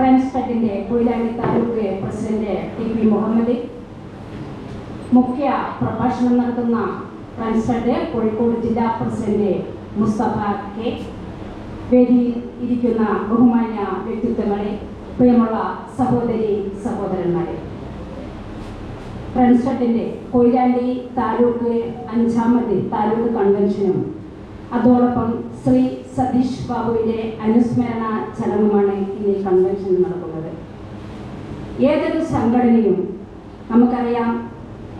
ഫ്രണ്ട്സ്ഫെഡിൻ്റെ Koyilandy taluk president TP. Muhammad, മുഖ്യ പ്രഭാഷണം നടത്തുന്ന ഫ്രണ്ട്സ്ഫെഡ് കോഴിക്കോട് ജില്ലാ പ്രസിഡന്റ് മുസ്തഫ കെ, വേദിയിൽ ഇരിക്കുന്ന ബഹുമാന്യ വ്യക്തിത്വങ്ങളെ, പ്രിയമുള്ള സഹോദരി സഹോദരന്മാരെ, ഫ്രണ്ട്സ്ഫെഡിൻ്റെ കൊയിലാണ്ടി താലൂക്ക് 5ാമത് താലൂക്ക് കൺവെൻഷനും അതോടൊപ്പം ശ്രീ സതീഷ് ബാബുവിൻ്റെ അനുസ്മരണ ചടങ്ങുമാണ് ഇന്ന് ഈ കൺവെൻഷൻ നടക്കുന്നത്. ഏതൊരു സംഘടനയും നമുക്കറിയാം,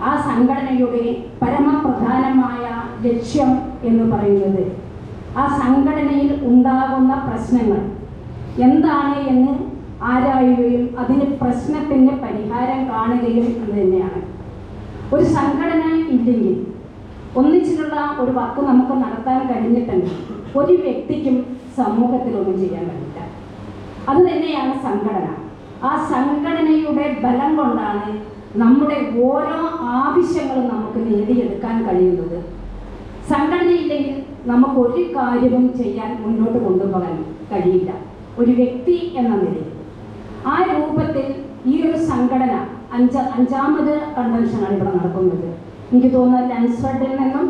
ആ സംഘടനയുടെ പരമപ്രധാനമായ ലക്ഷ്യം എന്ന് പറയുന്നത് ആ സംഘടനയിൽ ഉണ്ടാകുന്ന പ്രശ്നങ്ങൾ എന്താണ് എന്ന് ആരായുകയും അതിന് പ്രശ്നത്തിന് പരിഹാരം കാണുകയും എന്ന് തന്നെയാണ്. ഒരു സംഘടന ഇല്ലെങ്കിൽ, ഒന്നിച്ചിട്ടുള്ള ഒരു വർക്ക് നമുക്ക് നടത്താൻ കഴിഞ്ഞിട്ടുണ്ടെങ്കിൽ ഒരു വ്യക്തിക്കും സമൂഹത്തിലൊന്നും ചെയ്യാൻ കഴിയില്ല. അതുതന്നെയാണ് സംഘടന. ആ സംഘടനയുടെ ബലം കൊണ്ടാണ് നമ്മുടെ ഓരോ ആവശ്യങ്ങളും നമുക്ക് നേടിയെടുക്കാൻ കഴിയുന്നത്. സംഘടനയില്ലെങ്കിൽ നമുക്ക് ഒരു കാര്യവും ചെയ്യാൻ മുന്നോട്ട് കൊണ്ടുപോകാൻ കഴിയില്ല, ഒരു വ്യക്തി എന്ന നിലയിൽ. ആ രൂപത്തിൽ ഈ ഒരു സംഘടന 5ാമത് കൺവെൻഷനാണ് ഇവിടെ നടക്കുന്നത്. എനിക്ക് തോന്നുന്നത് ലൻസ്ഫെഡിൽ നിന്നും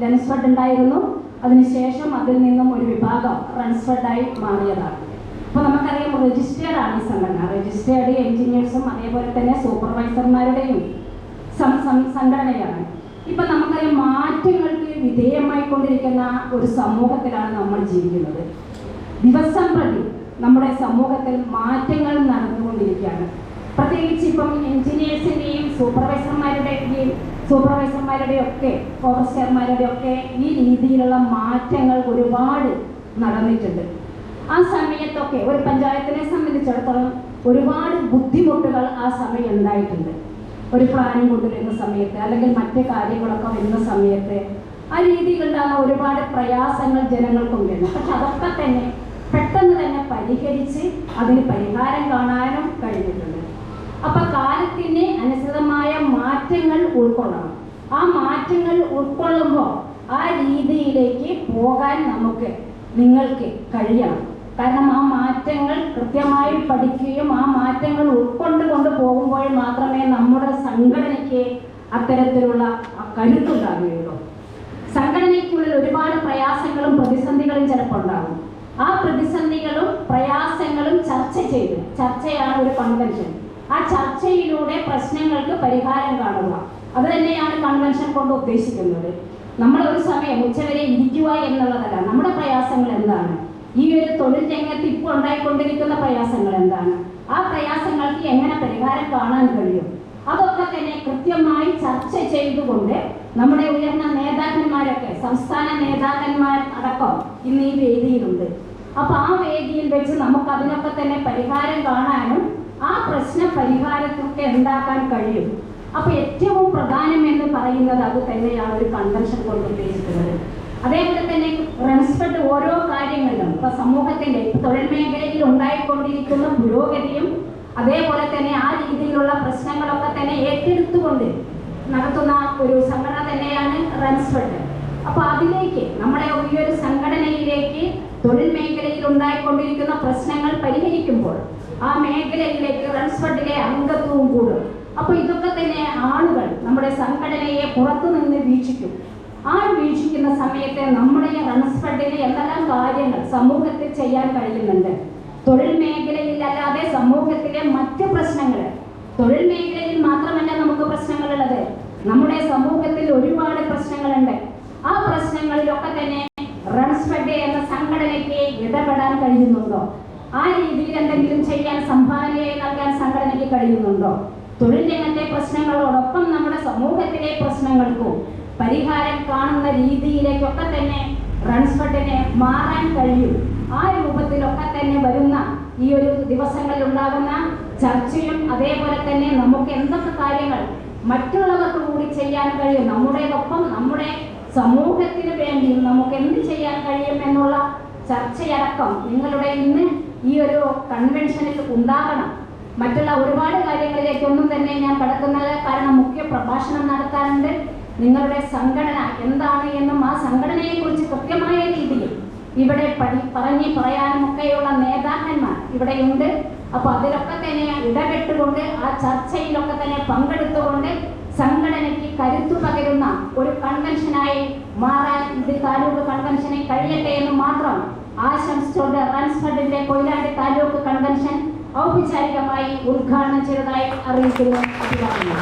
ലൻസ്ഫെഡ് ഉണ്ടായിരുന്നു, അതിനുശേഷം അതിൽ നിന്നും ഒരു വിഭാഗം റൺസ്ഫെഡായി മാറിയതാണ്. അപ്പോൾ നമുക്കറിയാം, രജിസ്റ്റേർഡ് ആണ് ഈ സംഘടന. രജിസ്റ്റേർഡ് എഞ്ചിനീയേഴ്സും അതേപോലെ തന്നെ സൂപ്പർവൈസർമാരുടെയും സംഘടനയാണ്. ഇപ്പം നമുക്കറിയാം, മാറ്റങ്ങൾക്ക് വിധേയമായിക്കൊണ്ടിരിക്കുന്ന ഒരു സമൂഹത്തിലാണ് നമ്മൾ ജീവിക്കുന്നത്. ദിവസം പ്രതി നമ്മുടെ സമൂഹത്തിൽ മാറ്റങ്ങൾ നടന്നുകൊണ്ടിരിക്കുകയാണ്. പ്രത്യേകിച്ച് ഇപ്പം എഞ്ചിനീയേഴ്സിൻ്റെയും സൂപ്പർവൈസർമാരുടെയും ഒക്കെ ഓവർസിയർമാരുടെയും ഒക്കെ ഈ രീതിയിലുള്ള മാറ്റങ്ങൾ ഒരുപാട് നടന്നിട്ടുണ്ട്. ആ സമയത്തൊക്കെ ഒരു പഞ്ചായത്തിനെ സംബന്ധിച്ചിടത്തോളം ഒരുപാട് ബുദ്ധിമുട്ടുകൾ ആ സമയം ഉണ്ടായിട്ടുണ്ട്. ഒരു പ്ലാനിങ് കൊണ്ടുവരുന്ന സമയത്ത്, അല്ലെങ്കിൽ മറ്റ് കാര്യങ്ങളൊക്കെ വരുന്ന സമയത്ത് ആ രീതിയിലുണ്ടാകുന്ന ഒരുപാട് പ്രയാസങ്ങൾ ജനങ്ങൾക്കുണ്ടായിരുന്നു. പക്ഷെ അതൊക്കെ തന്നെ പെട്ടെന്ന് തന്നെ പരിഹരിച്ച് അതിന് പരിഹാരം കാണാനും കഴിഞ്ഞിട്ടുണ്ട്. അപ്പൊ കാലത്തിന് അനുസൃതമായ മാറ്റങ്ങൾ ഉൾക്കൊള്ളണം. ആ മാറ്റങ്ങൾ ഉൾക്കൊള്ളുമ്പോൾ ആ രീതിയിലേക്ക് പോകാൻ നിങ്ങൾക്ക് കഴിയണം. കാരണം ആ മാറ്റങ്ങൾ കൃത്യമായി പഠിക്കുകയും ആ മാറ്റങ്ങൾ ഉൾക്കൊണ്ട് പോകുമ്പോൾ മാത്രമേ നമ്മുടെ സംഘടനയ്ക്ക് അത്തരത്തിലുള്ള കരുത്തുണ്ടാകുകയുള്ളൂ. സംഘടനയ്ക്കുള്ളിൽ ഒരുപാട് പ്രയാസങ്ങളും പ്രതിസന്ധികളും ചിലപ്പോൾ ഉണ്ടാകും. ആ പ്രതിസന്ധികളും പ്രയാസങ്ങളും ചർച്ചയാണ് ഒരു കൺവെൻഷൻ. ആ ചർച്ചയിലൂടെ പ്രശ്നങ്ങൾക്ക് പരിഹാരം കാണുക, അത് തന്നെയാണ് കൺവെൻഷൻ കൊണ്ട് ഉദ്ദേശിക്കുന്നത്. നമ്മൾ ഒരു സമയം ഉച്ചവരെ ഇരിക്കുക എന്നുള്ളതല്ല. നമ്മുടെ പ്രയാസങ്ങൾ എന്താണ്, ഈ ഒരു തൊഴിൽ രംഗത്ത് ഇപ്പോൾ ഉണ്ടായിക്കൊണ്ടിരിക്കുന്ന പ്രയാസങ്ങൾ എന്താണ്, ആ പ്രയാസങ്ങൾക്ക് എങ്ങനെ പരിഹാരം കാണാൻ കഴിയും, അതൊക്കെ തന്നെ കൃത്യമായി ചർച്ച ചെയ്തുകൊണ്ട് നമ്മുടെ ഉയർന്ന നേതാക്കന്മാരൊക്കെ, സംസ്ഥാന നേതാക്കന്മാർ അടക്കം ഇന്ന് ഈ വേദിയിലുണ്ട്. അപ്പൊ ആ വേദിയിൽ വെച്ച് നമുക്ക് അതിനൊക്കെ തന്നെ പരിഹാരം കാണാനും ആ പ്രശ്ന പരിഹാരത്തൊക്കെ ഉണ്ടാക്കാൻ കഴിയും. അപ്പൊ ഏറ്റവും പ്രധാനം എന്ന് പറയുന്നത് അത് തന്നെയാണ് ഒരു കൺവെൻഷൻ കൊണ്ട് ഉദ്ദേശിക്കുന്നത്. അതേപോലെ തന്നെ റൺസ്ഫെഡ് ഓരോ കാര്യങ്ങളിലും ഇപ്പൊ സമൂഹത്തിന്റെ തൊഴിൽ മേഖലയിൽ ഉണ്ടായിക്കൊണ്ടിരിക്കുന്ന പുരോഗതിയും അതേപോലെ തന്നെ ആ രീതിയിലുള്ള പ്രശ്നങ്ങളൊക്കെ തന്നെ ഏറ്റെടുത്തുകൊണ്ട് നടത്തുന്ന ഒരു സംഘടന തന്നെയാണ് റൺസ്ഫെഡ്. അപ്പൊ അതിലേക്ക് നമ്മളെ ഈ ഒരു സംഘടനയിലേക്ക് തൊഴിൽ മേഖലയിൽ ഉണ്ടായിക്കൊണ്ടിരിക്കുന്ന പ്രശ്നങ്ങൾ പരിഹരിക്കുമ്പോൾ ആ മേഖലയിലേക്ക് റൺസ്ഫെഡിലെ അംഗത്വവും കൂടും. അപ്പൊ ഇതൊക്കെ തന്നെ ആളുകൾ നമ്മുടെ സംഘടനയെ പുറത്തുനിന്ന് വീക്ഷിക്കും. ആ വീക്ഷിക്കുന്ന സമയത്ത് നമ്മുടെ റൺസ്ഫെഡിന് എന്തെല്ലാം കാര്യങ്ങൾ സമൂഹത്തിൽ ചെയ്യാൻ കഴിയുന്നുണ്ട്, തൊഴിൽ മേഖലയിൽ അല്ലാതെ സമൂഹത്തിലെ മറ്റ് പ്രശ്നങ്ങൾ, തൊഴിൽ മേഖലയിൽ മാത്രമല്ല നമുക്ക് പ്രശ്നങ്ങളുള്ളത്, നമ്മുടെ സമൂഹത്തിൽ ഒരുപാട് പ്രശ്നങ്ങളുണ്ട്. ആ പ്രശ്നങ്ങളിലൊക്കെ തന്നെ റൺസ്ഫെഡ് എന്ന സംഘടനയ്ക്ക് ഇടപെടാൻ കഴിയുന്നുണ്ടോ, ആ രീതിയിൽ എന്തെങ്കിലും ചെയ്യാൻ സംഭാവനയായി നൽകാൻ സംഘടനയ്ക്ക് കഴിയുന്നുണ്ടോ, തൊഴിൽ രംഗത്തെ പ്രശ്നങ്ങളോടൊപ്പം നമ്മുടെ സമൂഹത്തിലെ പ്രശ്നങ്ങൾക്കും പരിഹാരം കാണുന്ന രീതിയിലേക്കൊക്കെ തന്നെ റൺസ്ഫെഡിനെ മാറാൻ കഴിയും. ആ രൂപത്തിലൊക്കെ തന്നെ വരുന്ന ഈ ഒരു ദിവസങ്ങളിൽ ഉണ്ടാകുന്ന ചർച്ചയും അതേപോലെ തന്നെ നമുക്ക് എന്തൊക്കെ കാര്യങ്ങൾ മറ്റുള്ളവർക്ക് കൂടി ചെയ്യാൻ കഴിയും, നമ്മുടേതൊപ്പം നമ്മുടെ സമൂഹത്തിന് വേണ്ടി നമുക്ക് എന്ത് ചെയ്യാൻ കഴിയും എന്നുള്ള ചർച്ചയടക്കം നിങ്ങളുടെ ഇന്ന് ഈ ഒരു കൺവെൻഷനിൽ ഉണ്ടാകണം. മറ്റുള്ള ഒരുപാട് കാര്യങ്ങളിലേക്കൊന്നും തന്നെ ഞാൻ കടക്കുന്നത്, കാരണം മുഖ്യ പ്രഭാഷണം നടത്താനുണ്ട്. നിങ്ങളുടെ സംഘടന എന്താണ് എന്നും ആ സംഘടനയെക്കുറിച്ച് കൃത്യമായ രീതിയിൽ ഇവിടെ പറയാനുമൊക്കെയുള്ള നേതാക്കന്മാർ ഇവിടെയുണ്ട്. അപ്പോൾ അതിലൊക്കെ തന്നെ ഇടപെട്ടുകൊണ്ട് ആ ചർച്ചയിലൊക്കെ തന്നെ പങ്കെടുത്തുകൊണ്ട് സംഘടനയ്ക്ക് കരുത്തു പകരുന്ന ഒരു കൺവെൻഷനായി മാറാൻ ഇത് താലൂക്ക് കൺവെൻഷനെ കഴിയട്ടെ എന്ന് മാത്രം ആശംസിച്ചുകൊണ്ട് റൺസ് ഫണ്ടിന്റെ കൊയിലാണ്ടി താലൂക്ക് കൺവെൻഷൻ ഔപചാരികമായി ഉദ്ഘാടനം ചെയ്തതായി അറിയിക്കുന്നു. അഭിവാദ്യങ്ങൾ.